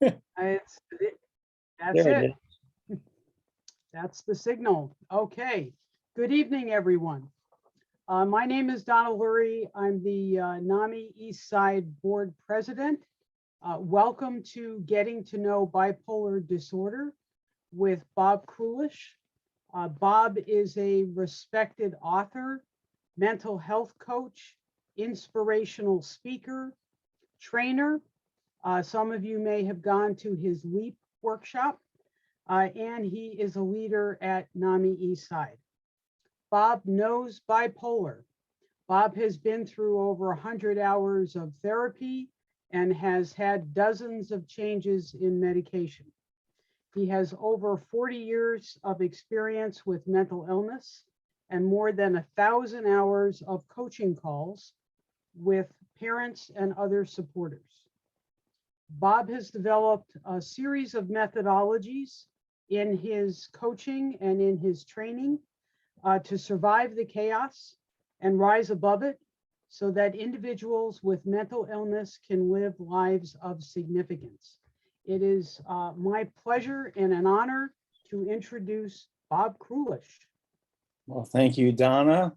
It's, that's There it it. is. That's the signal. Okay. Good evening, everyone. My name is Donna Lurie. I'm the NAMI Eastside Board President. Welcome to Getting to Know Bipolar Disorder with Bob Krulish. Bob is a respected author, mental health coach, inspirational speaker, trainer. Some of you may have gone to his LEAP workshop, and he is a leader at NAMI Eastside. Bob knows bipolar. Bob has been through over 100 hours of therapy and has had dozens of changes in medication. He has over 40 years of experience with mental illness and more than 1,000 hours of coaching calls with parents and other supporters. Bob has developed a series of methodologies in his coaching and in his training to survive the chaos and rise above it so that individuals with mental illness can live lives of significance. It is my pleasure and an honor to introduce Bob Krulish. Well, thank you, Donna.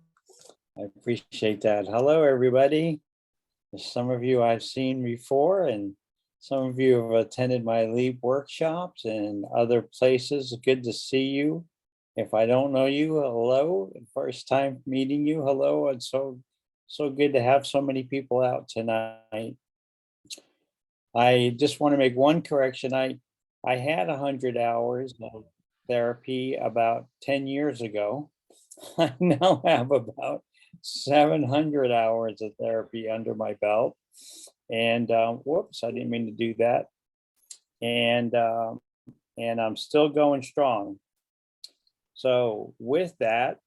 I appreciate that. Hello, everybody. Some of you I've seen before, and some of you have attended my LEAP workshops and other places. Good to see you. If I don't know you, hello. First time meeting you, hello. It's so good to have so many people out tonight. I just want to make one correction. I had 100 hours of therapy about 10 years ago. I now have about 700 hours of therapy under my belt. And whoops, I didn't mean to do that. And I'm still going strong. So with that,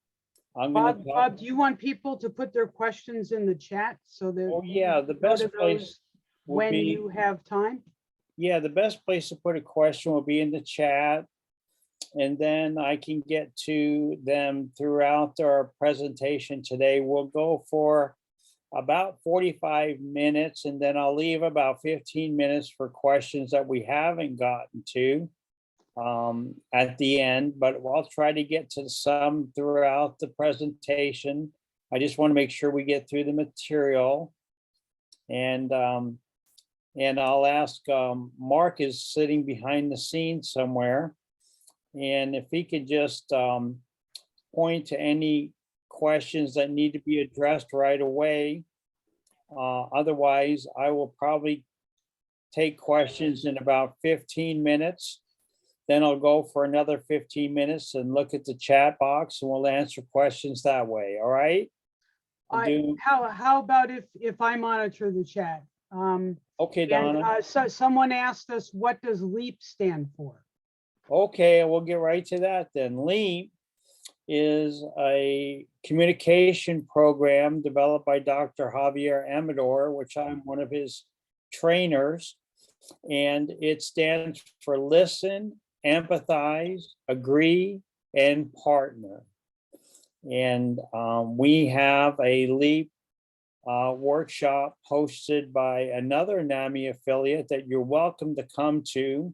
I'm going to Bob, do you want people to put their questions in the chat so that oh yeah, the go best to place those will when be you have time? yeah, the best place to put a question will be in the chat, and then I can get to them throughout our presentation today. We'll go for about 45 minutes, and then I'll leave about 15 minutes for questions that we haven't gotten to at the end, but I'll try to get to some throughout the presentation. I just want to make sure we get through the material. And I'll ask, Mark is sitting behind the scenes somewhere, and if he could just point to any questions that need to be addressed right away. Otherwise, I will probably take questions in about 15 minutes. Then I'll go for another 15 minutes and look at the chat box, and we'll answer questions that way. All right? How about if I monitor the chat? Okay, And Donna. so someone asked us, what does LEAP stand for? Okay, we'll get right to that then. LEAP is a communication program developed by Dr. Javier Amador, which I'm one of his trainers. And it stands for listen, empathize, agree, and partner. And we have a LEAP workshop hosted by another NAMI affiliate that you're welcome to come to.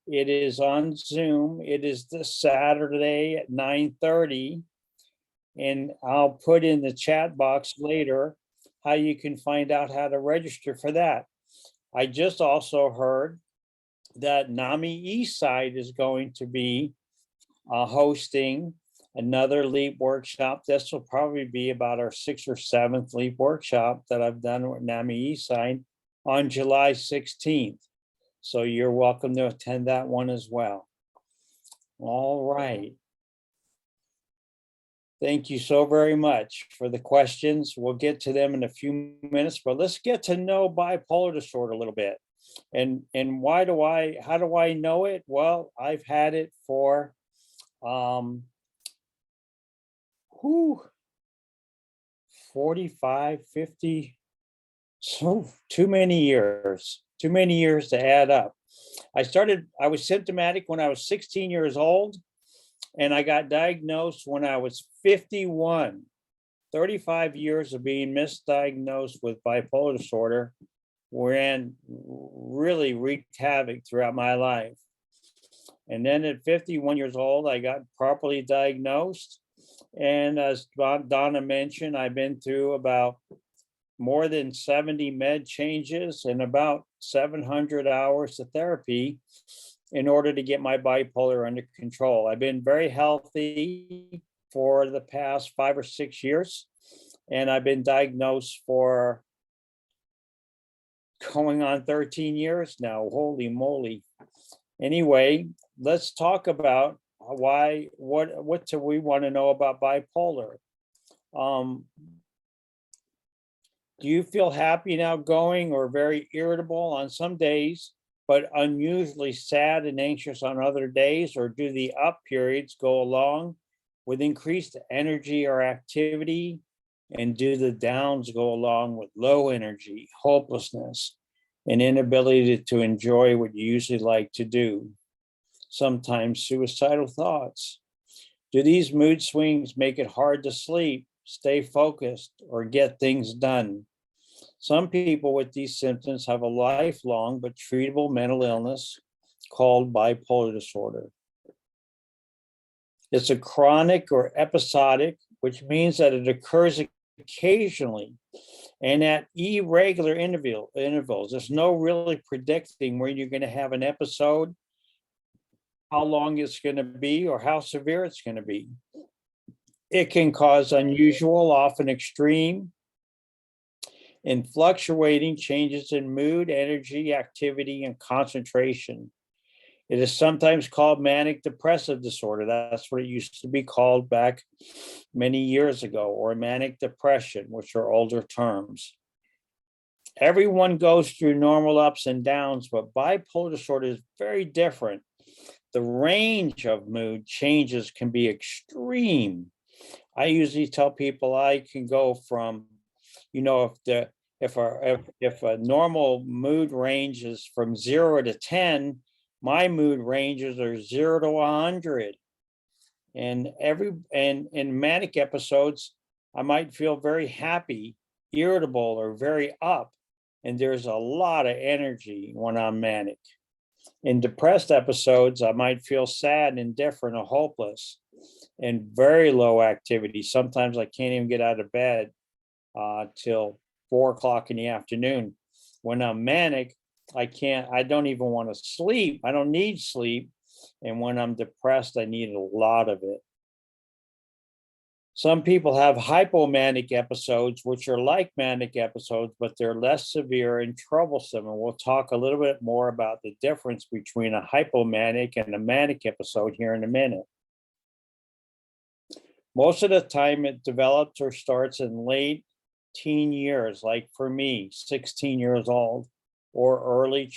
It is on Zoom. It is this Saturday at 9:30. And I'll put in the chat box later how you can find out how to register for that. I just also heard that NAMI Eastside is going to be hosting another LEAP workshop. This will probably be about our 6th or 7th LEAP workshop that I've done with NAMI Eastside on July 16th. So you're welcome to attend that one as well. All right. Thank you so very much for the questions. We'll get to them in a few minutes, but let's get to know bipolar disorder a little bit. And how do I know it? Well, I've had it for 45, 50, so too many years to add up. I was symptomatic when I was 16 years old, and I got diagnosed when I was 51. 35 years of being misdiagnosed with bipolar disorder. really wreaked havoc throughout my life. And then at 51 years old, I got properly diagnosed. And as Donna mentioned, I've been through about more than 70 med changes and about 700 hours of therapy in order to get my bipolar under control. I've been very healthy for the past 5 or 6 years, and I've been diagnosed for going on 13 years now. Holy moly. Anyway, let's talk about what do we want to know about bipolar? Do you feel happy and outgoing or very irritable on some days, but unusually sad and anxious on other days? Or do the up periods go along with increased energy or activity? And do the downs go along with low energy, hopelessness, and inability to enjoy what you usually like to do? Sometimes suicidal thoughts. Do these mood swings make it hard to sleep, stay focused, or get things done? Some people with these symptoms have a lifelong but treatable mental illness called bipolar disorder. It's a chronic or episodic, which means that it occurs occasionally and at irregular intervals. There's no really predicting when you're going to have an episode, how long it's going to be, or how severe it's going to be. It can cause unusual, often extreme, and fluctuating changes in mood, energy, activity, and concentration. It is sometimes called manic depressive disorder. That's what it used to be called back many years ago, or manic depression, which are older terms. Everyone goes through normal ups and downs, but bipolar disorder is very different. The range of mood changes can be extreme. I usually tell people I can go from, if a normal mood range is from 0 to 10, my mood ranges are 0 to 100. And in manic episodes, I might feel very happy, irritable, or very up. And there's a lot of energy when I'm manic. In depressed episodes, I might feel sad, indifferent, or hopeless, and very low activity. Sometimes I can't even get out of bed till 4 o'clock in the afternoon. When I'm manic, I don't even want to sleep. I don't need sleep. And when I'm depressed, I need a lot of it. Some people have hypomanic episodes, which are like manic episodes, but they're less severe and troublesome. And we'll talk a little bit more about the difference between a hypomanic and a manic episode here in a minute. Most of the time it develops or starts in late teen years, like for me, 16 years old, or early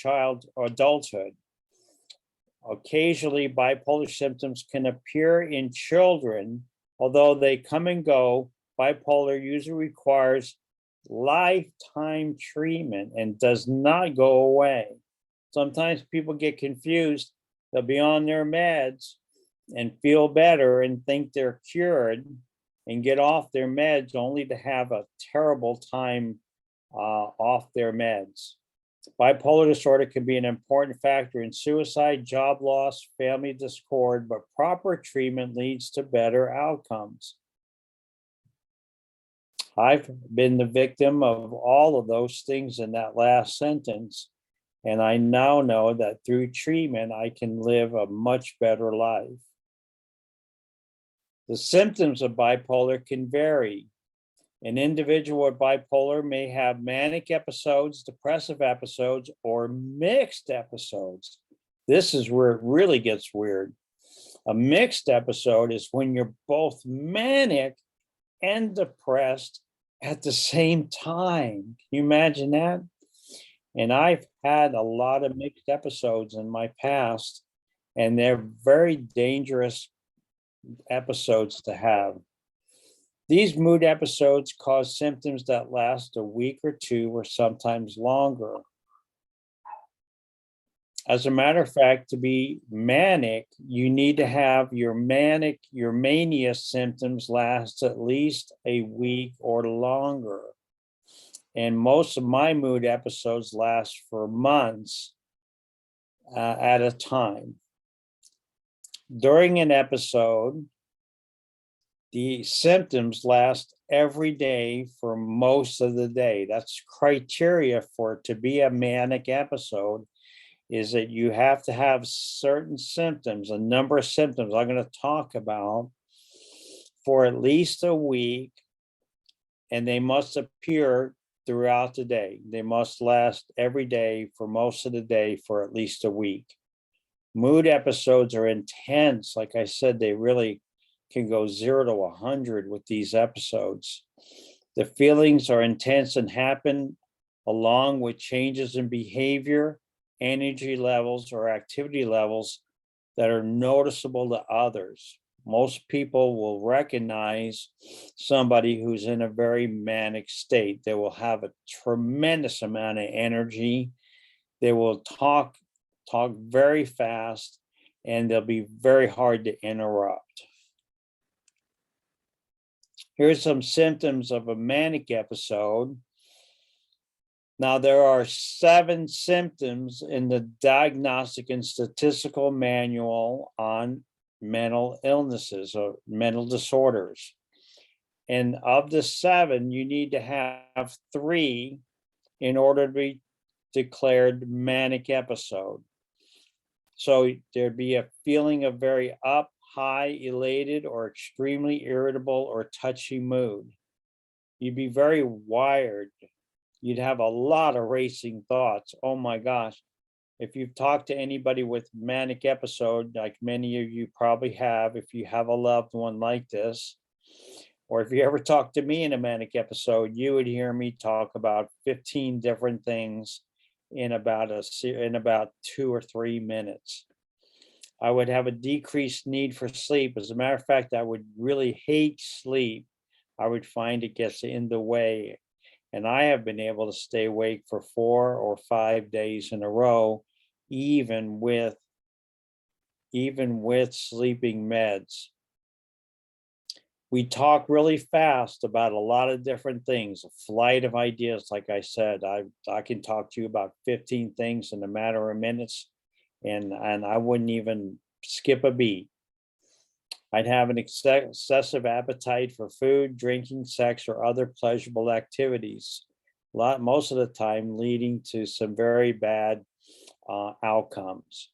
adulthood. Occasionally, bipolar symptoms can appear in children. Although they come and go, bipolar usually requires lifetime treatment and does not go away. Sometimes people get confused. They'll be on their meds and feel better and think they're cured and get off their meds only to have a terrible time off their meds. Bipolar disorder can be an important factor in suicide, job loss, family discord, but proper treatment leads to better outcomes. I've been the victim of all of those things in that last sentence, and I now know that through treatment, I can live a much better life. The symptoms of bipolar can vary. An individual with bipolar may have manic episodes, depressive episodes, or mixed episodes. This is where it really gets weird. A mixed episode is when you're both manic and depressed at the same time. Can you imagine that? And I've had a lot of mixed episodes in my past, and they're very dangerous episodes to have. These mood episodes cause symptoms that last a week or two, or sometimes longer. As a matter of fact, to be manic, you need to have your mania symptoms last at least a week or longer. And most of my mood episodes last for months at a time. During an episode, the symptoms last every day for most of the day. That's criteria for it to be a manic episode, is that you have to have certain symptoms, a number of symptoms I'm going to talk about, for at least a week, and they must appear throughout the day. They must last every day for most of the day for at least a week. Mood episodes are intense. Like I said, they really can go 0 to 100 with these episodes. The feelings are intense and happen along with changes in behavior, energy levels, or activity levels that are noticeable to others. Most people will recognize somebody who's in a very manic state. They will have a tremendous amount of energy. They will talk very fast, and they'll be very hard to interrupt. Here's some symptoms of a manic episode. Now, there are 7 symptoms in the Diagnostic and Statistical Manual on mental illnesses or mental disorders. And of the 7, you need to have 3 in order to be declared manic episode. So there'd be a feeling of very up, high, elated, or extremely irritable or touchy mood. You'd be very wired. You'd have a lot of racing thoughts. Oh my gosh. If you've talked to anybody with manic episode, like many of you probably have, if you have a loved one like this, or if you ever talked to me in a manic episode, you would hear me talk about 15 different things in about 2 or 3 minutes. I would have a decreased need for sleep. As a matter of fact, I would really hate sleep. I would find it gets in the way. And I have been able to stay awake for 4 or 5 days in a row, even with sleeping meds. We talk really fast about a lot of different things, a flight of ideas. Like I said, I can talk to you about 15 things in a matter of minutes, and I wouldn't even skip a beat. I'd have an excessive appetite for food, drinking, sex, or other pleasurable activities, most of the time leading to some very bad outcomes.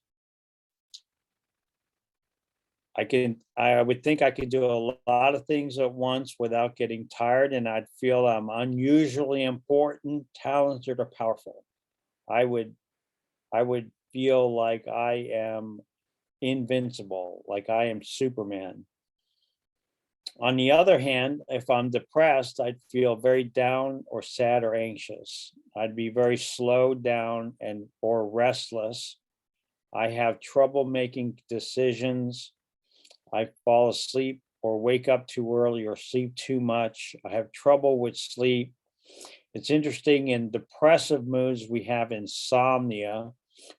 I would think I could do a lot of things at once without getting tired, and I'd feel I'm unusually important, talented, or powerful. I would feel like I am invincible, like I am Superman. On the other hand, if I'm depressed, I'd feel very down or sad or anxious. I'd be very slowed down or restless. I have trouble making decisions. I fall asleep or wake up too early or sleep too much. I have trouble with sleep. It's interesting, in depressive moods, we have insomnia.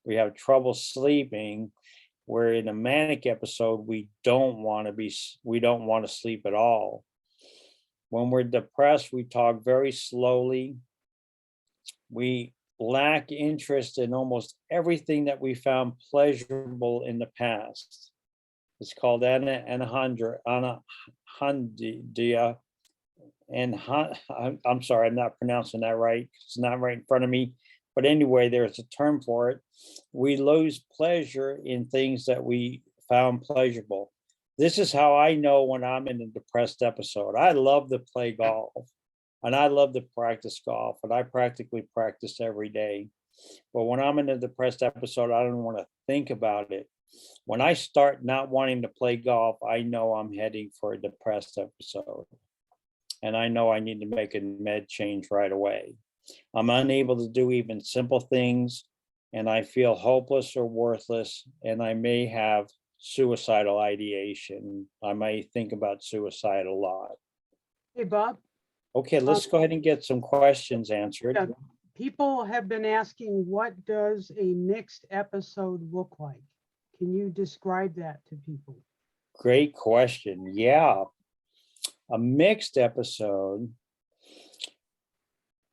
We have trouble sleeping, where in a manic episode, we don't want to sleep at all. When we're depressed, we talk very slowly. We lack interest in almost everything that we found pleasurable in the past. It's called anhedonia. And I'm sorry, I'm not pronouncing that right. It's not right in front of me. But anyway, there's a term for it. We lose pleasure in things that we found pleasurable. This is how I know when I'm in a depressed episode. I love to play golf, and I love to practice golf, and I practically practice every day. But when I'm in a depressed episode, I don't want to think about it. When I start not wanting to play golf, I know I'm heading for a depressed episode. And I know I need to make a med change right away. I'm unable to do even simple things, and I feel hopeless or worthless, and I may have suicidal ideation. I may think about suicide a lot. Hey, Bob. Okay, let's go ahead and get some questions answered. Yeah, people have been asking, what does a mixed episode look like? Can you describe that to people? Great question. Yeah. A mixed episode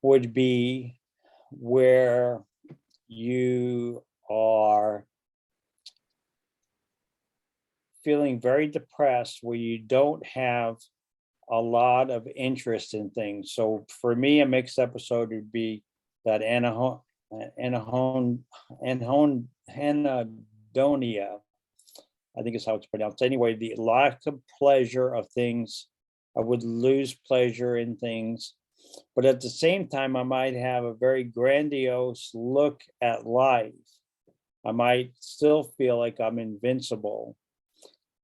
would be where you are feeling very depressed, where you don't have a lot of interest in things. So for me, a mixed episode would be that anhedonia, I think is how it's pronounced. Anyway, the lack of pleasure of things. I would lose pleasure in things, but at the same time, I might have a very grandiose look at life. I might still feel like I'm invincible.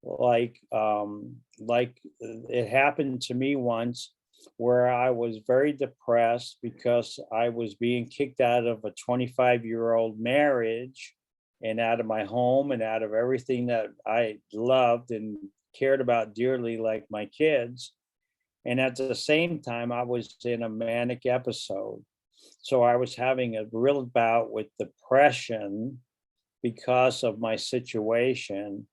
Like it happened to me once where I was very depressed because I was being kicked out of a 25-year-old marriage and out of my home and out of everything that I loved and cared about dearly, like my kids. And at the same time, I was in a manic episode. So I was having a real bout with depression because of my situation.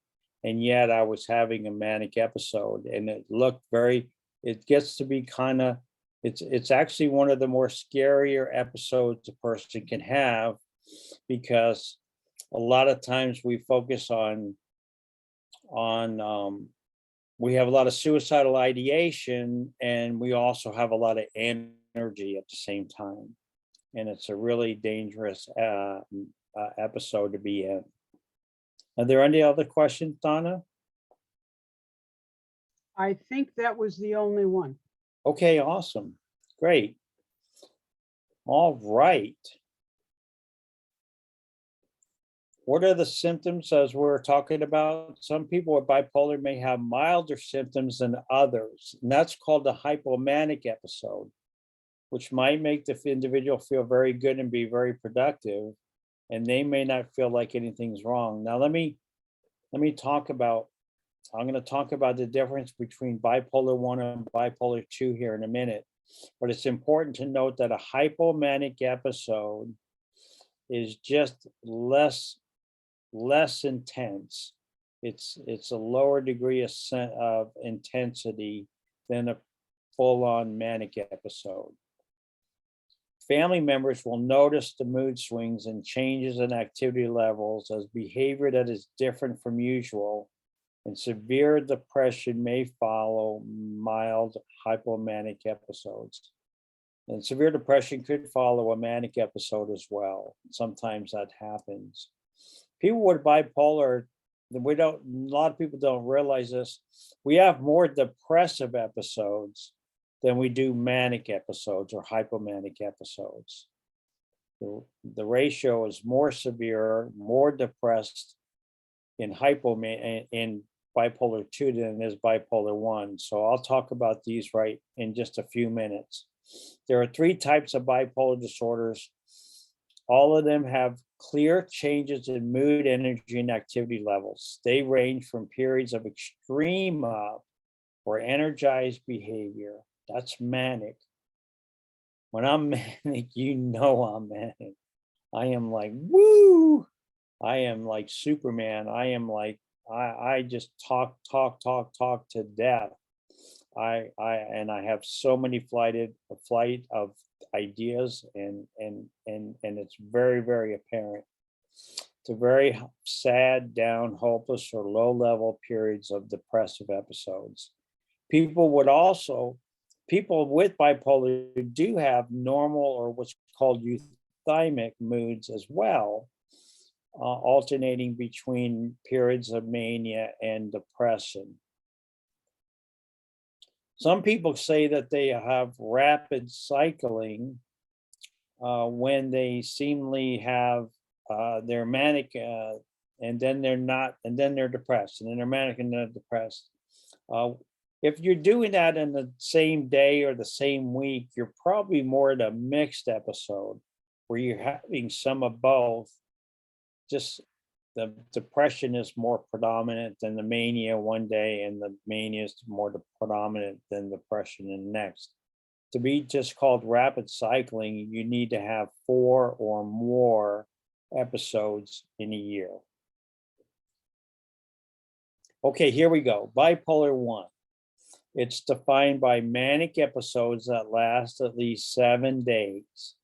And yet I was having a manic episode, and it gets to be kind of, it's actually one of the more scarier episodes a person can have, because a lot of times we focus on we have a lot of suicidal ideation, and we also have a lot of energy at the same time. And it's a really dangerous episode to be in. Are there any other questions, Donna? I think that was the only one. Okay, awesome. Great. All right. What are the symptoms as we're talking about? Some people with bipolar may have milder symptoms than others, and that's called the hypomanic episode, which might make the individual feel very good and be very productive, and they may not feel like anything's wrong. Now, let me talk about, I'm going to talk about the difference between bipolar 1 and bipolar 2 here in a minute. But it's important to note that a hypomanic episode is just less intense. It's a lower degree of intensity than a full-on manic episode. Family members will notice the mood swings and changes in activity levels as behavior that is different from usual, and severe depression may follow mild hypomanic episodes. And severe depression could follow a manic episode as well. Sometimes that happens. People with bipolar, a lot of people don't realize this, we have more depressive episodes than we do manic episodes or hypomanic episodes. The ratio is more severe, more depressed in bipolar 2 than it is bipolar 1. So I'll talk about these right in just a few minutes. There are 3 types of bipolar disorders. All of them have clear changes in mood, energy, and activity levels. They range from periods of extreme up or energized behavior. That's manic. When I'm manic, you know I'm manic. I am like, woo! I am like Superman. I am like, I just talk to death. I have so many flight of ideas, and it's very, very apparent. It's a very sad, down, hopeless, or low level periods of depressive episodes. People with bipolar do have normal, or what's called euthymic moods as well, alternating between periods of mania and depression. Some people say that they have rapid cycling when they seemingly have they're manic, and then they're not, and then they're depressed, and then they're manic and they're depressed. If you're doing that in the same day or the same week, you're probably more in a mixed episode where you're having some of both. Just the depression is more predominant than the mania one day, and the mania is more predominant than depression in the next. To be just called rapid cycling, you need to have 4 or more episodes in a year. Okay, here we go. Bipolar 1. It's defined by manic episodes that last at least 7 days.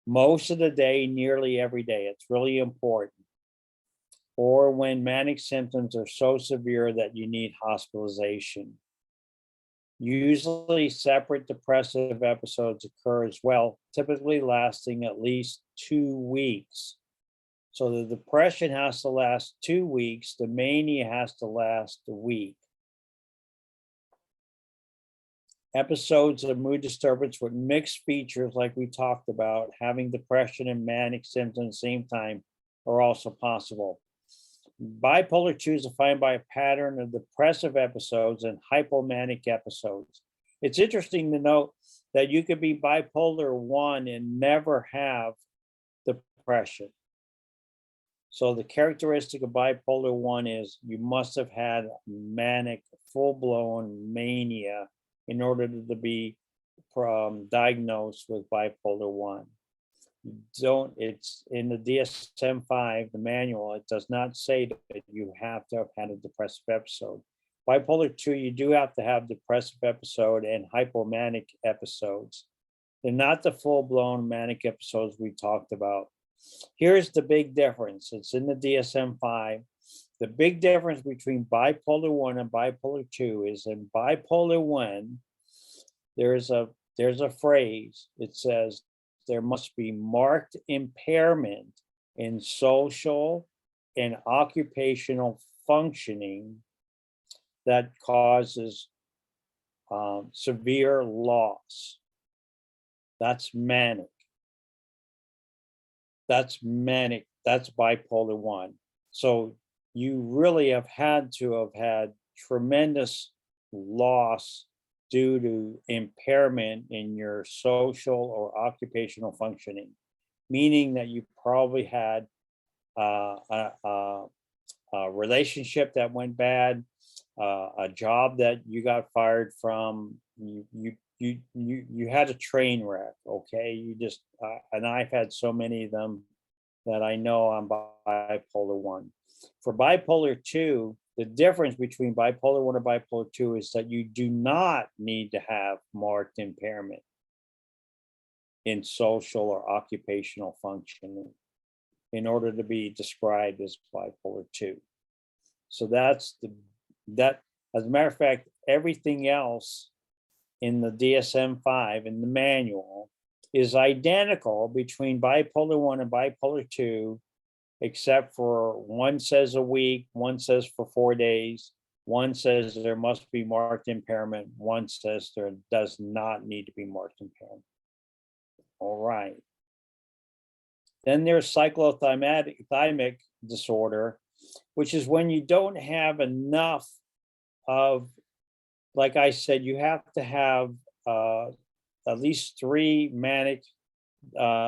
Most of the day, nearly every day. It's really important. Or when manic symptoms are so severe that you need hospitalization. Usually separate depressive episodes occur as well, typically lasting at least 2 weeks. So the depression has to last 2 weeks, the mania has to last a week. Episodes of mood disturbance with mixed features, like we talked about, having depression and manic symptoms at the same time, are also possible. Bipolar 2 is defined by a pattern of depressive episodes and hypomanic episodes. It's interesting to note that you could be bipolar 1 and never have depression. So the characteristic of bipolar 1 is you must have had manic, full-blown mania in order to be diagnosed with bipolar 1. It's in the DSM-5, the manual, it does not say that you have to have had a depressive episode. Bipolar 2, you do have to have depressive episode and hypomanic episodes. They're not the full-blown manic episodes we talked about. Here's the big difference. It's in the DSM-5. The big difference between bipolar 1 and bipolar 2 is in bipolar 1, there's a phrase, it says, there must be marked impairment in social and occupational functioning that causes severe loss. That's manic. That's manic. That's bipolar 1. So you really have had to have had tremendous loss due to impairment in your social or occupational functioning, meaning that you probably had a relationship that went bad, a job that you got fired from, you had a train wreck. Okay, you just and I've had so many of them that I know I'm bipolar 1. For bipolar 2, the difference between bipolar 1 and bipolar 2 is that you do not need to have marked impairment in social or occupational functioning in order to be described as bipolar 2. So that's as a matter of fact, everything else in the DSM-5 in the manual is identical between bipolar 1 and bipolar 2, except for one says a week, one says for 4 days, one says there must be marked impairment, one says there does not need to be marked impairment. All right. Then there's cyclothymic disorder, which is when you don't have enough of, like I said, you have to have at least 3 manic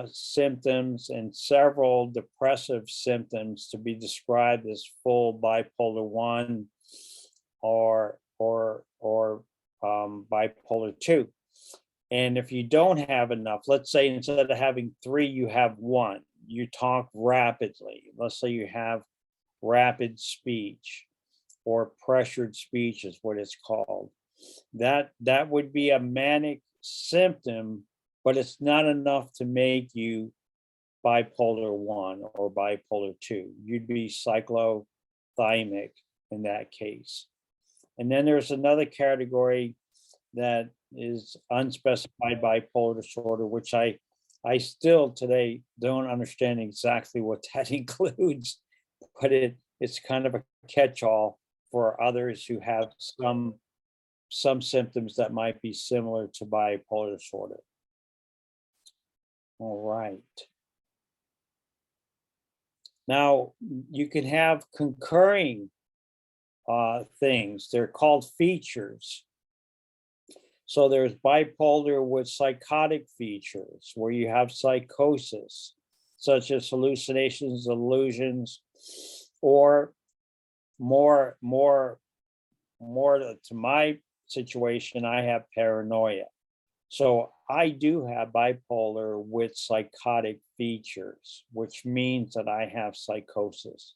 symptoms and several depressive symptoms to be described as full bipolar 1 or bipolar 2. And if you don't have enough, let's say instead of having 3, you have 1, you talk rapidly. Let's say you have rapid speech or pressured speech is what it's called. That would be a manic symptom, but it's not enough to make you bipolar 1 or bipolar 2. You'd be cyclothymic in that case. And then there's another category that is unspecified bipolar disorder, which I still today don't understand exactly what that includes, but it's kind of a catch-all for others who have some symptoms that might be similar to bipolar disorder. All right. Now, you can have concurring things. They're called features. So there's bipolar with psychotic features, where you have psychosis, such as hallucinations, delusions, or more to my situation, I have paranoia. So I do have bipolar with psychotic features, which means that I have psychosis.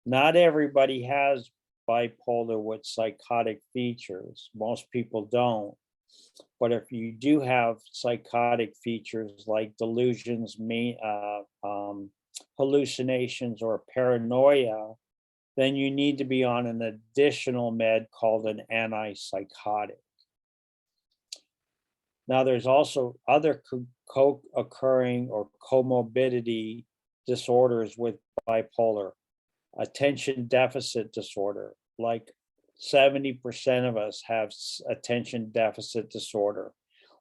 Not everybody has bipolar with psychotic features. Most people don't. But if you do have psychotic features like delusions, hallucinations, or paranoia, then you need to be on an additional med called an antipsychotic. Now, there's also other co-occurring or comorbidity disorders with bipolar. Attention deficit disorder, like 70% of us have attention deficit disorder.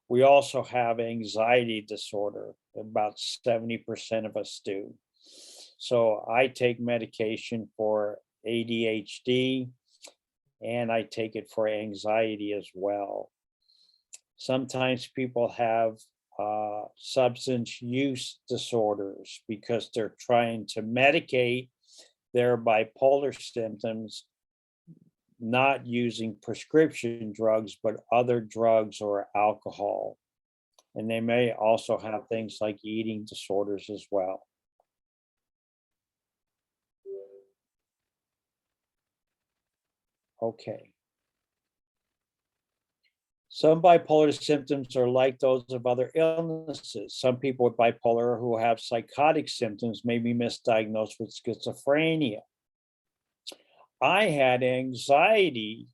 We also have anxiety disorder, about 70% of us do. So I take medication for ADHD, and I take it for anxiety as well. Sometimes people have substance use disorders because they're trying to medicate their bipolar symptoms, not using prescription drugs, but other drugs or alcohol. And they may also have things like eating disorders as well. Okay. Some bipolar symptoms are like those of other illnesses. Some people with bipolar who have psychotic symptoms may be misdiagnosed with schizophrenia. I had anxiety,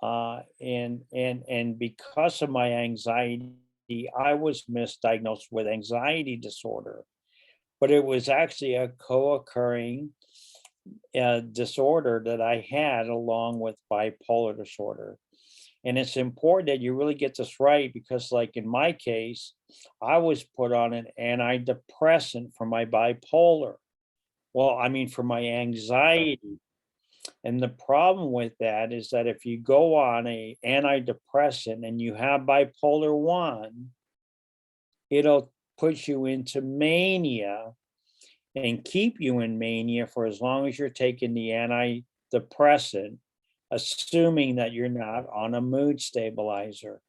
and because of my anxiety, I was misdiagnosed with anxiety disorder. But it was actually a co-occurring disorder that I had along with bipolar disorder. And it's important that you really get this right because, like in my case, I was put on an antidepressant for my bipolar. Well, I mean, for my anxiety. And the problem with that is that if you go on a antidepressant and you have bipolar 1, it'll put you into mania and keep you in mania for as long as you're taking the antidepressant, assuming that you're not on a mood stabilizer.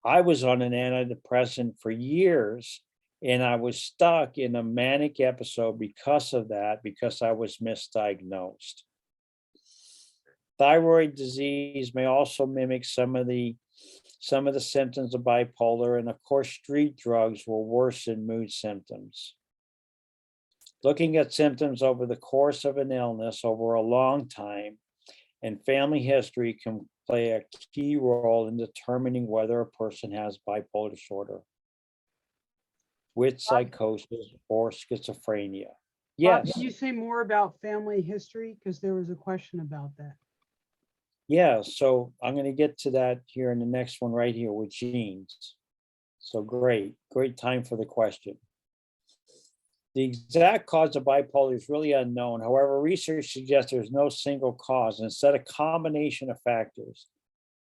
I was on an antidepressant for years, and I was stuck in a manic episode because of that, because I was misdiagnosed. Thyroid disease may also mimic some of the symptoms of bipolar, and of course, street drugs will worsen mood symptoms. Looking at symptoms over the course of an illness over a long time and family history can play a key role in determining whether a person has bipolar disorder with psychosis or schizophrenia. Bob, Yes. can you say more about family history? Because there was a question about that. Yeah, so I'm going to get to that here in the next one right here with genes. So great time for the question. The exact cause of bipolar is really unknown. However, research suggests there's no single cause, instead a combination of factors.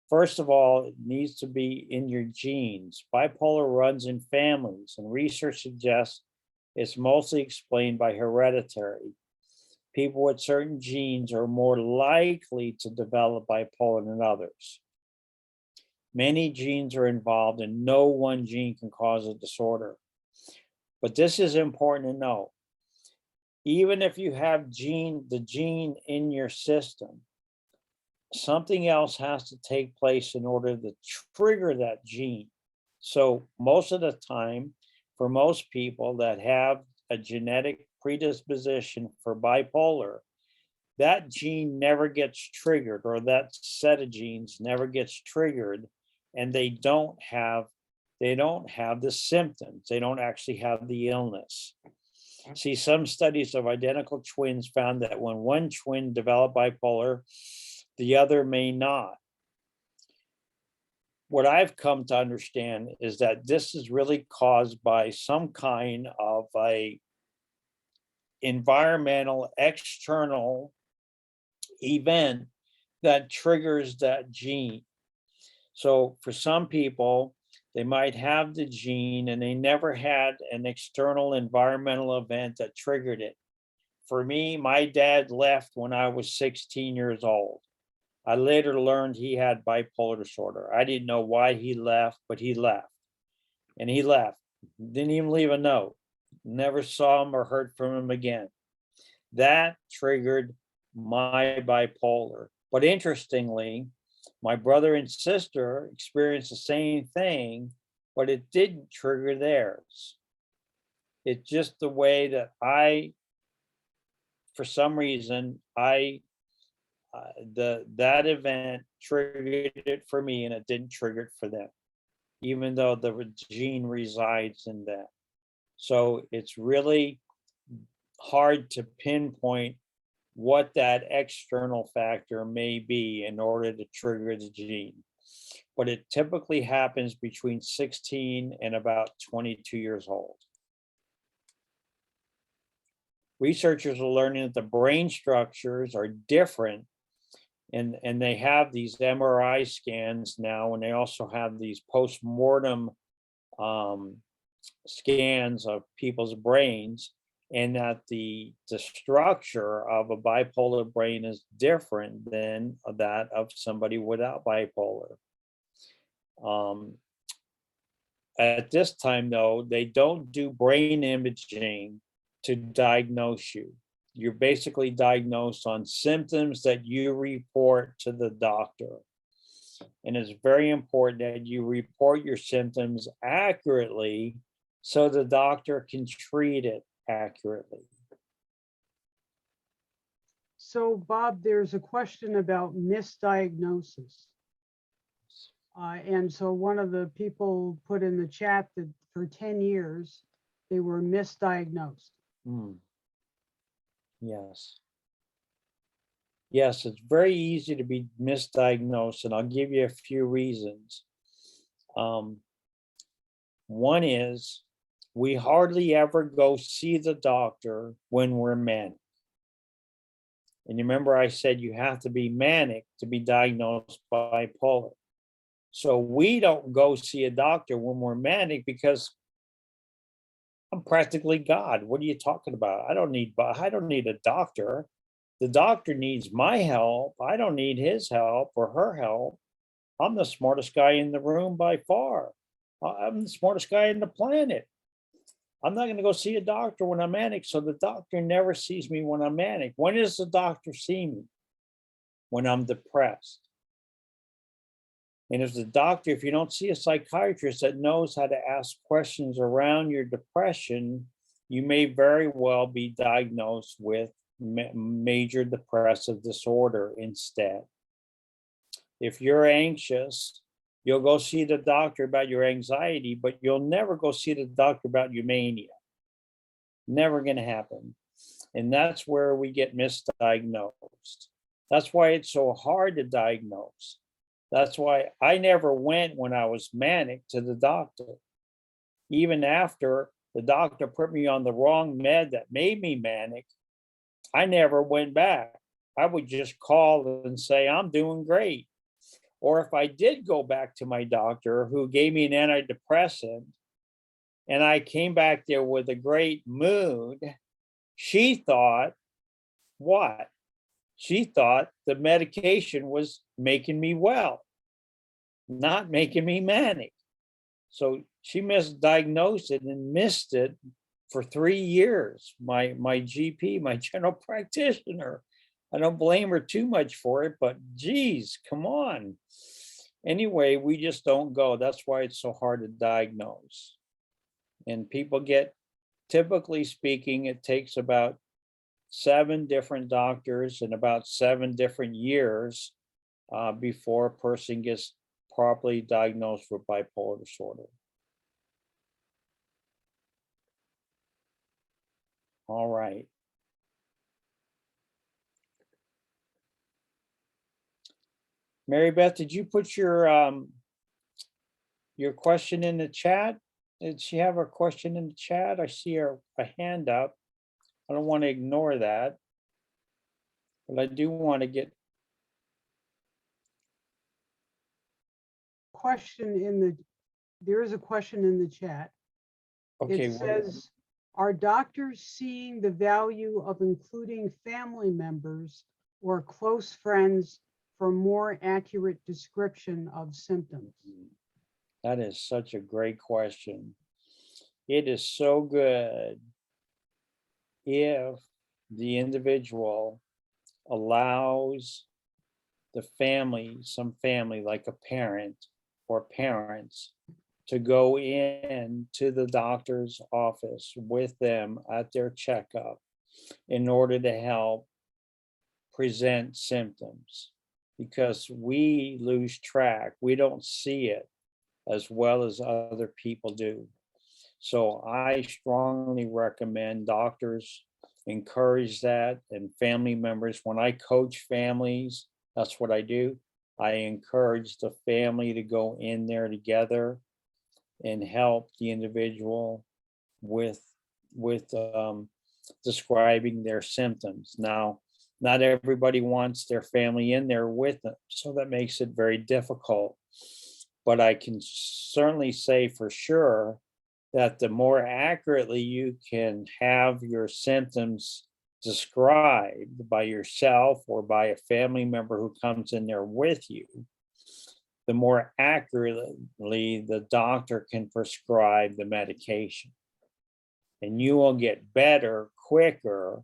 First of all, it needs to be in your genes. Bipolar runs in families, and research suggests it's mostly explained by hereditary. People with certain genes are more likely to develop bipolar than others. Many genes are involved, and no one gene can cause a disorder. But this is important to know. Even if you have the gene in your system, something else has to take place in order to trigger that gene. So most of the time, for most people that have a genetic predisposition for bipolar, that gene never gets triggered, or that set of genes never gets triggered, and they don't have the symptoms. They don't actually have the illness. See, some studies of identical twins found that when one twin developed bipolar, the other may not. What I've come to understand is that this is really caused by some kind of a environmental external event that triggers that gene. So for some people, they might have the gene and they never had an external environmental event that triggered it. For me, my dad left when I was 16 years old. I later learned he had bipolar disorder. I didn't know why he left, but he left. And he left. Didn't even leave a note. Never saw him or heard from him again. That triggered my bipolar. But interestingly, my brother and sister experienced the same thing, but it didn't trigger theirs. It's just the way that for some reason, that event triggered it for me and it didn't trigger it for them, even though the gene resides in them. So it's really hard to pinpoint what that external factor may be in order to trigger the gene. But it typically happens between 16 and about 22 years old. Researchers are learning that the brain structures are different, and they have these MRI scans now, and they also have these post-mortem scans of people's brains, and that the structure of a bipolar brain is different than that of somebody without bipolar. At this time, though, they don't do brain imaging to diagnose you. You're basically diagnosed on symptoms that you report to the doctor. And it's very important that you report your symptoms accurately so the doctor can treat it accurately. So Bob, there's a question about misdiagnosis. And so one of the people put in the chat that for 10 years, they were misdiagnosed. Yes. Yes, it's very easy to be misdiagnosed, and I'll give you a few reasons. One is we hardly ever go see the doctor when we're manic. And you remember I said you have to be manic to be diagnosed bipolar. So we don't go see a doctor when we're manic because I'm practically God. What are you talking about? I don't need a doctor. The doctor needs my help. I don't need his help or her help. I'm the smartest guy in the room by far. I'm the smartest guy in the planet. I'm not going to go see a doctor when I'm manic. So the doctor never sees me when I'm manic. When does the doctor see me? When I'm depressed. And if you don't see a psychiatrist that knows how to ask questions around your depression, you may very well be diagnosed with major depressive disorder instead. If you're anxious, you'll go see the doctor about your anxiety, but you'll never go see the doctor about your mania. Never going to happen. And that's where we get misdiagnosed. That's why it's so hard to diagnose. That's why I never went when I was manic to the doctor. Even after the doctor put me on the wrong med that made me manic, I never went back. I would just call and say, I'm doing great. Or if I did go back to my doctor who gave me an antidepressant and I came back there with a great mood, she thought, what? She thought the medication was making me well, not making me manic. So she misdiagnosed it and missed it for 3 years. My GP, my general practitioner, I don't blame her too much for it, but geez, come on. Anyway, we just don't go. That's why it's so hard to diagnose. And people typically speaking, it takes about 7 different doctors and about 7 different years before a person gets properly diagnosed with bipolar disorder. All right. Mary Beth, did you put your question in the chat? Did she have her question in the chat? I see a hand up. I don't want to ignore that, but I do want to get there is a question in the chat. okay. It says, are doctors seeing the value of including family members or close friends for more accurate description of symptoms? That is such a great question. It is so good if the individual allows the family, some family like a parent or parents, to go in to the doctor's office with them at their checkup in order to help present symptoms, because we lose track. We don't see it as well as other people do. So I strongly recommend doctors encourage that, and family members. When I coach families, that's what I do. I encourage the family to go in there together and help the individual with describing their symptoms. Now, not everybody wants their family in there with them, so that makes it very difficult. But I can certainly say for sure that the more accurately you can have your symptoms described by yourself or by a family member who comes in there with you, the more accurately the doctor can prescribe the medication. And you will get better quicker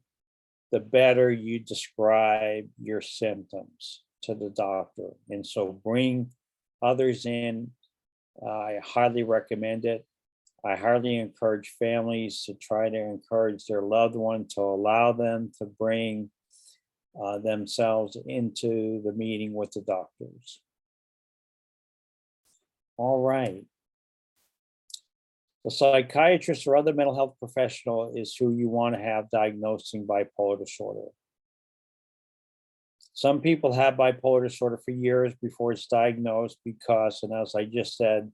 the better you describe your symptoms to the doctor. And so bring others in. I highly recommend it. I highly encourage families to try to encourage their loved one to allow them to bring themselves into the meeting with the doctors. All right. The psychiatrist or other mental health professional is who you want to have diagnosing bipolar disorder. Some people have bipolar disorder for years before it's diagnosed because, and as I just said,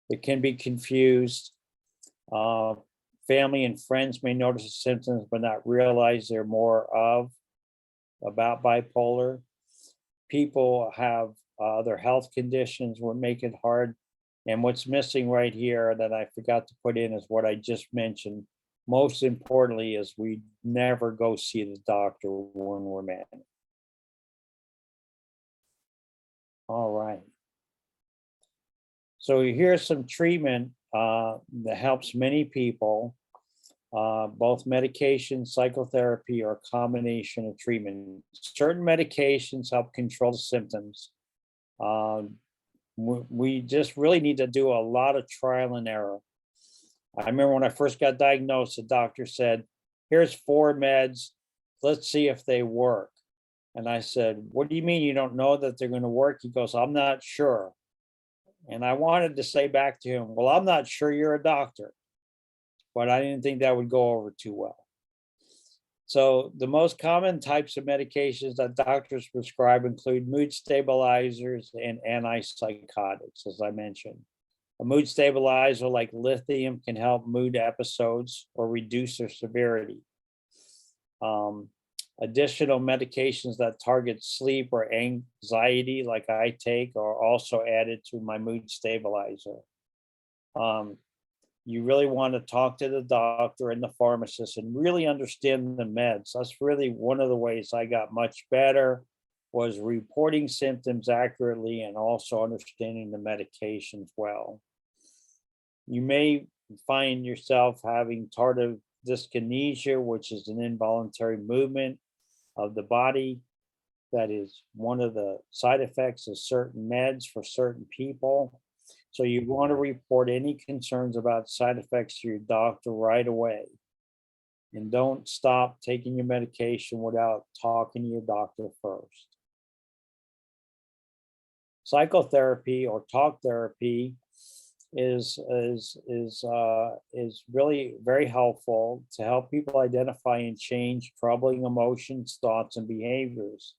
it can be confused. Family and friends may notice the symptoms but not realize they're more about bipolar. People have other health conditions would make it hard. And what's missing right here that I forgot to put in is what I just mentioned. Most importantly is we never go see the doctor when we're mad. All right. So here's some treatment that helps many people, both medication, psychotherapy, or a combination of treatment. Certain medications help control the symptoms. We just really need to do a lot of trial and error. I remember when I first got diagnosed, the doctor said, here's 4 meds, let's see if they work. And I said, what do you mean you don't know that they're going to work? He goes, I'm not sure. And I wanted to say back to him, well, I'm not sure you're a doctor, but I didn't think that would go over too well. So the most common types of medications that doctors prescribe include mood stabilizers and antipsychotics, as I mentioned. A mood stabilizer like lithium can help mood episodes or reduce their severity. Additional medications that target sleep or anxiety, like I take, are also added to my mood stabilizer. You really want to talk to the doctor and the pharmacist and really understand the meds. That's really one of the ways I got much better, was reporting symptoms accurately and also understanding the medications well. You may find yourself having tardive dyskinesia, which is an involuntary movement of the body. That is one of the side effects of certain meds for certain people. So you want to report any concerns about side effects to your doctor right away. And don't stop taking your medication without talking to your doctor first. Psychotherapy or talk therapy is really very helpful to help people identify and change troubling emotions, thoughts, and behaviors.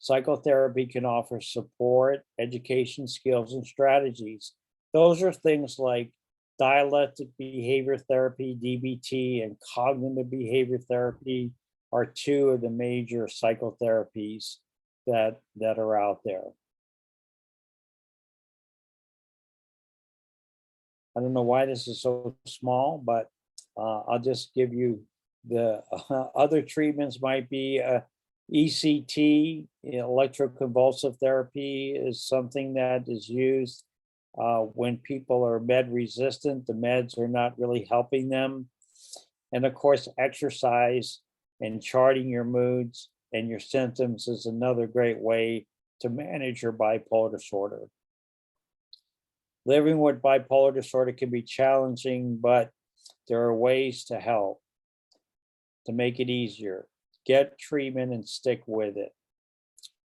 Psychotherapy can offer support, education, skills, and strategies. Those are things like dialectic behavior therapy, DBT, and cognitive behavior therapy are 2 of the major psychotherapies that are out there. I don't know why this is so small, but I'll just give you the other treatments. Might be ECT, electroconvulsive therapy, is something that is used when people are med resistant. The meds are not really helping them. And of course, exercise and charting your moods and your symptoms is another great way to manage your bipolar disorder. Living with bipolar disorder can be challenging, but there are ways to help to make it easier. Get treatment and stick with it.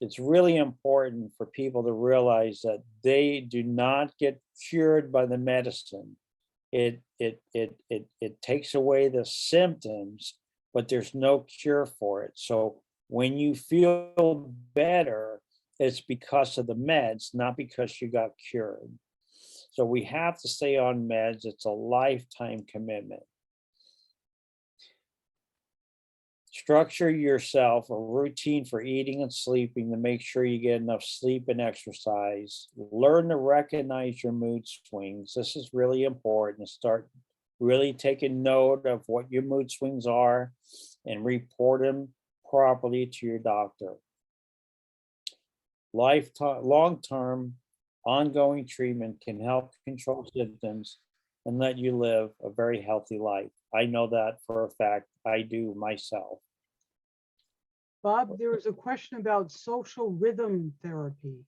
It's really important for people to realize that they do not get cured by the medicine. It takes away the symptoms, but there's no cure for it. So when you feel better, it's because of the meds, not because you got cured. So we have to stay on meds. It's a lifetime commitment. Structure yourself a routine for eating and sleeping to make sure you get enough sleep and exercise. Learn to recognize your mood swings. This is really important to start really taking note of what your mood swings are and report them properly to your doctor. Lifetime, long-term, ongoing treatment can help control symptoms and let you live a very healthy life. I know that for a fact. I do myself. Bob, there was a question about social rhythm therapy.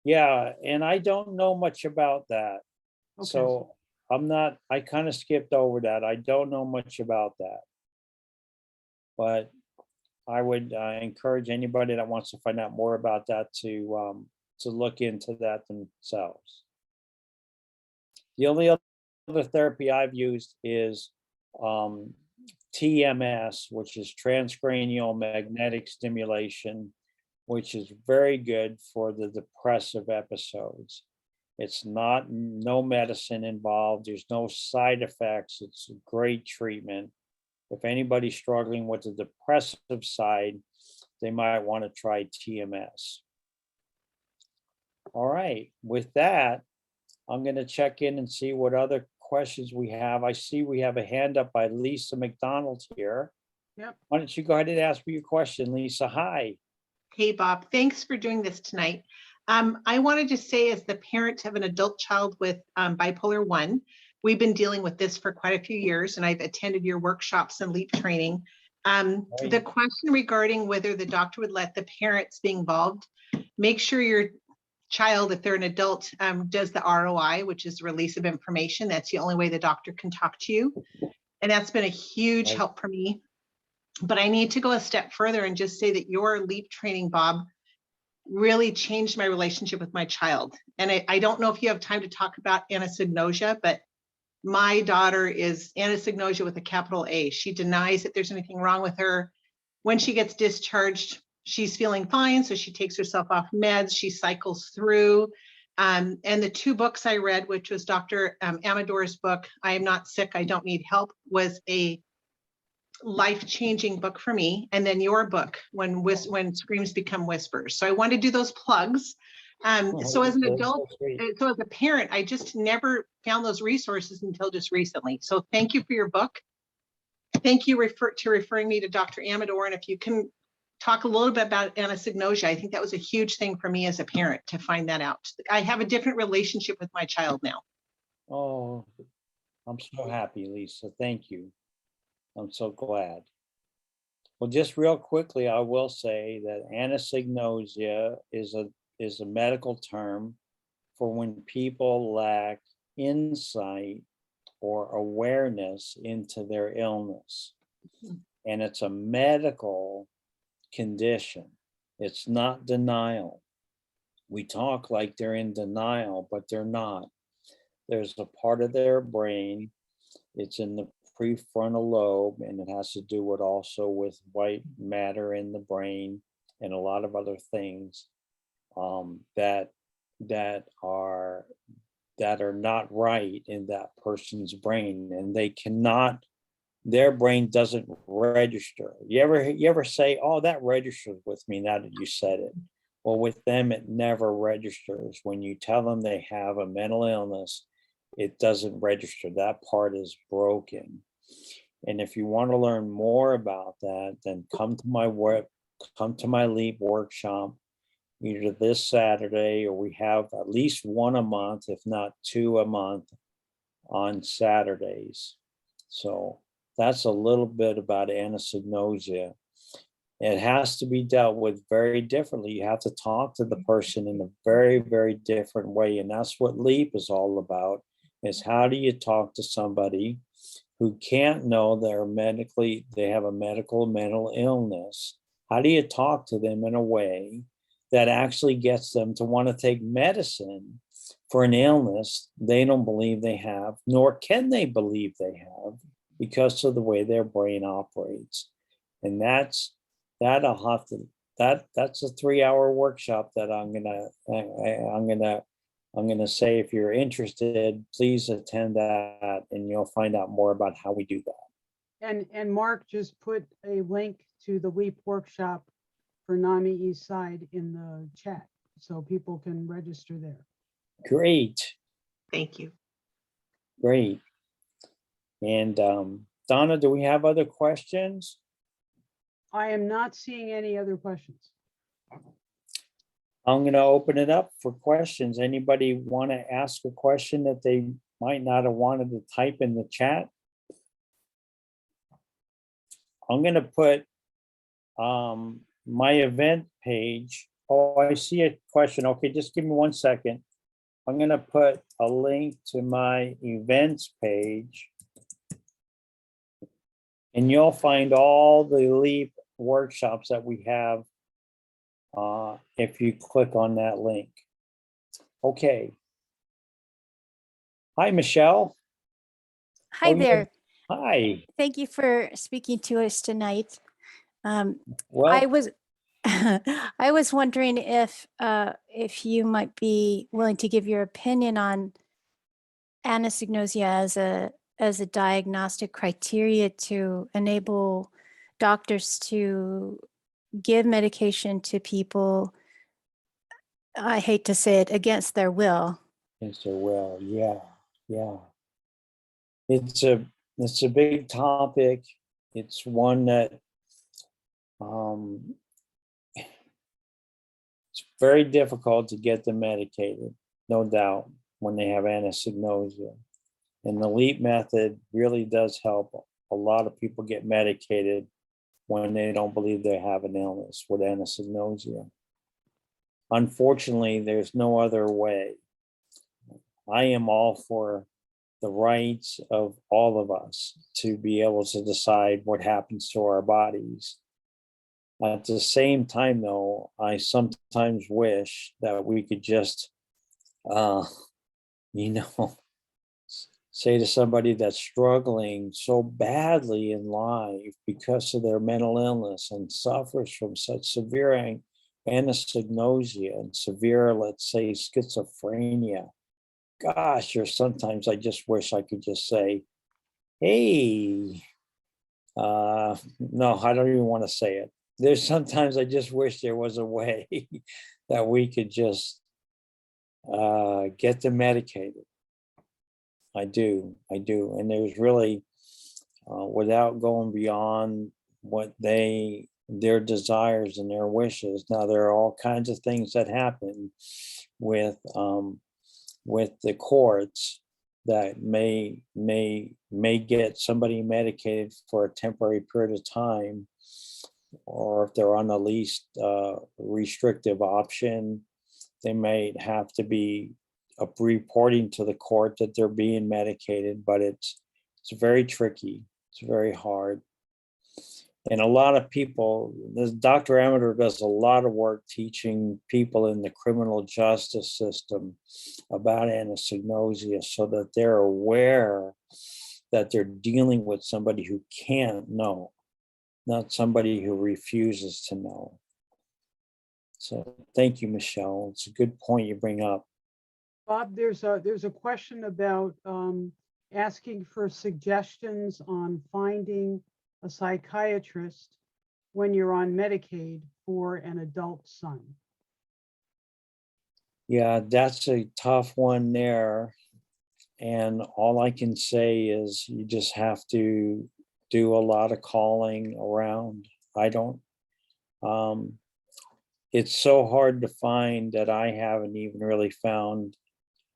Yeah, and I don't know much about that. Okay. So I kind of skipped over that. I don't know much about that. But I would encourage anybody that wants to find out more about that to look into that themselves. The only other therapy I've used is TMS, which is transcranial magnetic stimulation, which is very good for the depressive episodes. It's no medicine involved. There's no side effects. It's a great treatment. If anybody's struggling with the depressive side, they might want to try TMS. All right, with that, I'm going to check in and see what other questions we have. I see we have a hand up by Lisa McDonald here. Yep. Why don't you go ahead and ask me your question, Lisa? Hi. Hey, Bob, thanks for doing this tonight. I wanted to say, as the parent of an adult child with bipolar 1, we've been dealing with this for quite a few years, and I've attended your workshops and LEAP training. The question regarding whether the doctor would let the parents be involved, make sure your child, if they're an adult, does the ROI, which is the release of information. That's the only way the doctor can talk to you. And that's been a huge help for me. But I need to go a step further and just say that your LEAP training, Bob, really changed my relationship with my child. And I don't know if you have time to talk about anosognosia, but my daughter is anosognosia with a capital A. She denies that there's anything wrong with her. When she gets discharged, she's feeling fine, so she takes herself off meds, she cycles through. And the 2 books I read, which was Dr. Amador's book, I Am Not Sick, I Don't Need Help, was a life-changing book for me. And then your book, When Screams Become Whispers. So I want to do those plugs. So as an adult, so as a parent, I just never found those resources until just recently. So thank you for your book. Thank you referring me to Dr. Amador. And if you can talk a little bit about anosognosia, I think that was a huge thing for me as a parent to find that out. I have a different relationship with my child now. Oh, I'm so happy, Lisa. Thank you. I'm so glad. Well, just real quickly, I will say that anosognosia is a medical term for when people lack insight or awareness into their illness. And it's a medical condition. It's not denial. We talk like they're in denial, but they're not. There's a part of their brain, it's in the prefrontal lobe, and it has to do with also with white matter in the brain and a lot of other things that are not right in that person's brain, and they cannot, their brain doesn't register. You ever say, oh, that registers with me now that you said it? Well, with them, it never registers. When you tell them they have a mental illness, it doesn't register. That part is broken. And if you want to learn more about that, then come to my LEAP workshop, either this Saturday, or we have at least one a month, if not 2 a month on Saturdays. So that's a little bit about anosognosia. It has to be dealt with very differently. You have to talk to the person in a very, very different way. And that's what LEAP is all about, is how do you talk to somebody who can't know they have a medical mental illness? How do you talk to them in a way that actually gets them to want to take medicine for an illness they don't believe they have, nor can they believe they have, because of the way their brain operates? And that's a 3-hour workshop that I'm gonna say, if you're interested, please attend that, and you'll find out more about how we do that. And Mark just put a link to the LEAP workshop for NAMI Eastside in the chat, so people can register there. Great, Thank you. great. And Donna, do we have other questions? I am not seeing any other questions. I'm going to open it up for questions. Anybody want to ask a question that they might not have wanted to type in the chat? I'm going to put my event page. Oh, I see a question. Okay, just give me 1 second. I'm going to put a link to my events page, and you'll find all the LEAP workshops that we have if you click on that link. Okay. Hi, Michelle. Hi Oh, yeah. there. Hi. Thank you for speaking to us tonight. I Well, was I was wondering if you might be willing to give your opinion on anosognosia as a diagnostic criteria to enable doctors to give medication to people, I hate to say it, against their will. Mr. Well, yeah. It's a big topic. It's one that it's very difficult to get them medicated, no doubt, when they have anosognosia. And the LEAP method really does help a lot of people get medicated when they don't believe they have an illness with anosognosia. Unfortunately, there's no other way. I am all for the rights of all of us to be able to decide what happens to our bodies. At the same time, though, I sometimes wish that we could just, say to somebody that's struggling so badly in life because of their mental illness and suffers from such severe anosognosia and severe, let's say, schizophrenia. Gosh, or sometimes I just wish I could just say, hey, no, I don't even want to say it. There's sometimes I just wish there was a way that we could just get them medicated. I do. And there's really, without going beyond what their desires and their wishes. Now, there are all kinds of things that happen with the courts that may get somebody medicated for a temporary period of time, or if they're on the least restrictive option, they may have to be reporting to the court that they're being medicated, but it's very tricky. It's very hard. And a lot of people, Dr. Amador does a lot of work teaching people in the criminal justice system about anosognosia, so that they're aware that they're dealing with somebody who can't know, not somebody who refuses to know. So thank you, Michelle. It's a good point you bring up. Bob, there's a question about asking for suggestions on finding a psychiatrist when you're on Medicaid for an adult son. Yeah, that's a tough one there. And all I can say is you just have to do a lot of calling around. It's so hard to find that I haven't even really found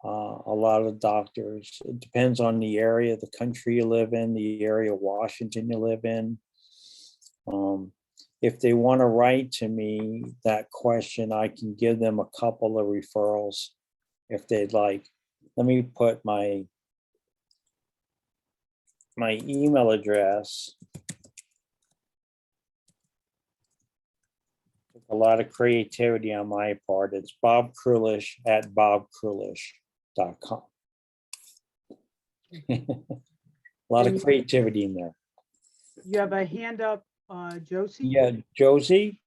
a lot of doctors. It depends on the area of the country you live in, the area of Washington you live in. If they want to write to me that question, I can give them a couple of referrals if they'd like. Let me put my email address. A lot of creativity on my part. It's Bob Krulish at bobkrulish.com. A lot of creativity in there. You have a hand up, Josie? Yeah, Josie.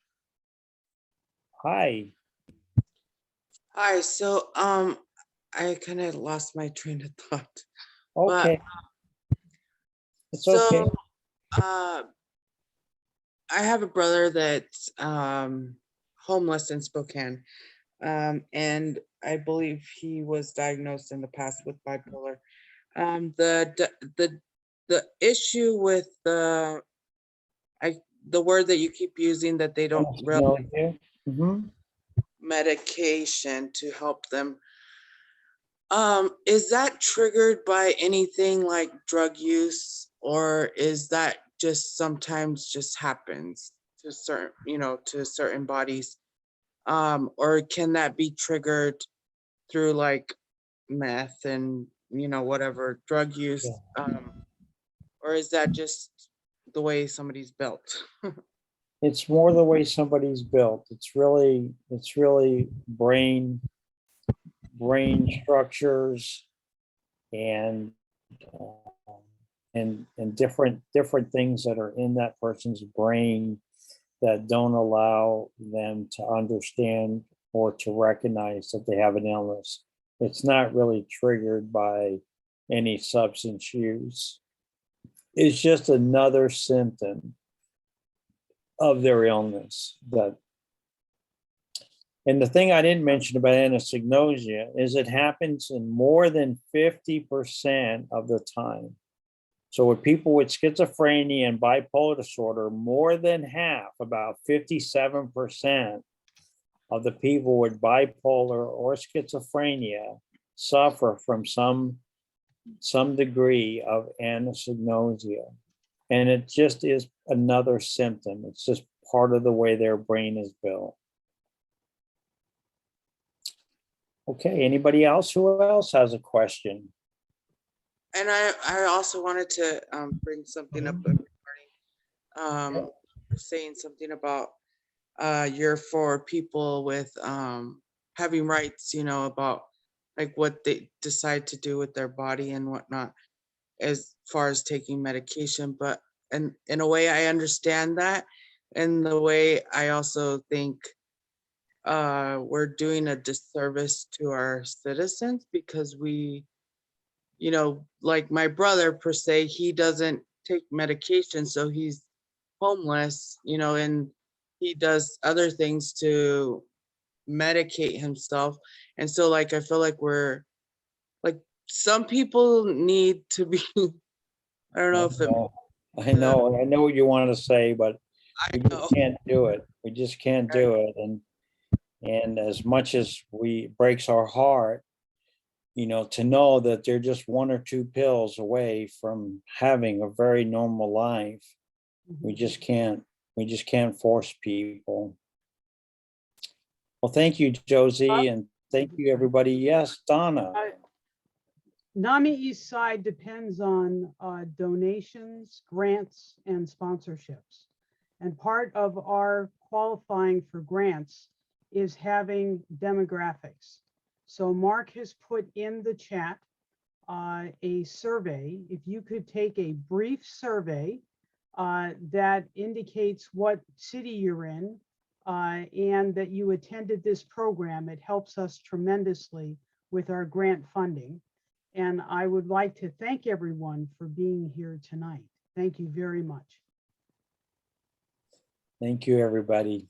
Hi. Hi, so I kind of lost my train of thought. Okay. It's So okay. I have a brother that's homeless in Spokane. And I believe he was diagnosed in the past with bipolar. The issue with the word that you keep using that they don't really medication to help them. Is that triggered by anything like drug use, or is that just sometimes just happens to certain bodies? Or can that be triggered through like meth and whatever drug use? Or is that just the way somebody's built? It's more the way somebody's built. It's really brain structures and different things that are in that person's brain that don't allow them to understand or to recognize that they have an illness. It's not really triggered by any substance use. It's just another symptom of their illness. And the thing I didn't mention about anosognosia is it happens in more than 50% of the time. So with people with schizophrenia and bipolar disorder, more than half, about 57% of the people with bipolar or schizophrenia suffer from some degree of anosognosia. And it just is another symptom. It's just part of the way their brain is built. Okay, anybody else? Who else has a question? And I also wanted to bring something up regarding saying something about you're for people with having rights, about like what they decide to do with their body and whatnot, as far as taking medication. But in a way, I understand that. And the way I also think we're doing a disservice to our citizens, because we, like my brother per se, he doesn't take medication, so he's homeless, and he does other things to medicate himself. And so like I feel like we're like, some people need to be I don't know if it, I know what you want to say, but we I know. just can't do it. We just can't do it. And as much as it breaks our heart, to know that they're just 1 or 2 pills away from having a very normal life. We just can't force people. Well, thank you, Josie, and thank you, everybody. Yes, Donna. NAMI Eastside depends on donations, grants, and sponsorships. And part of our qualifying for grants is having demographics. So Mark has put in the chat a survey. If you could take a brief survey that indicates what city you're in and that you attended this program, it helps us tremendously with our grant funding. And I would like to thank everyone for being here tonight. Thank you very much. Thank you, everybody.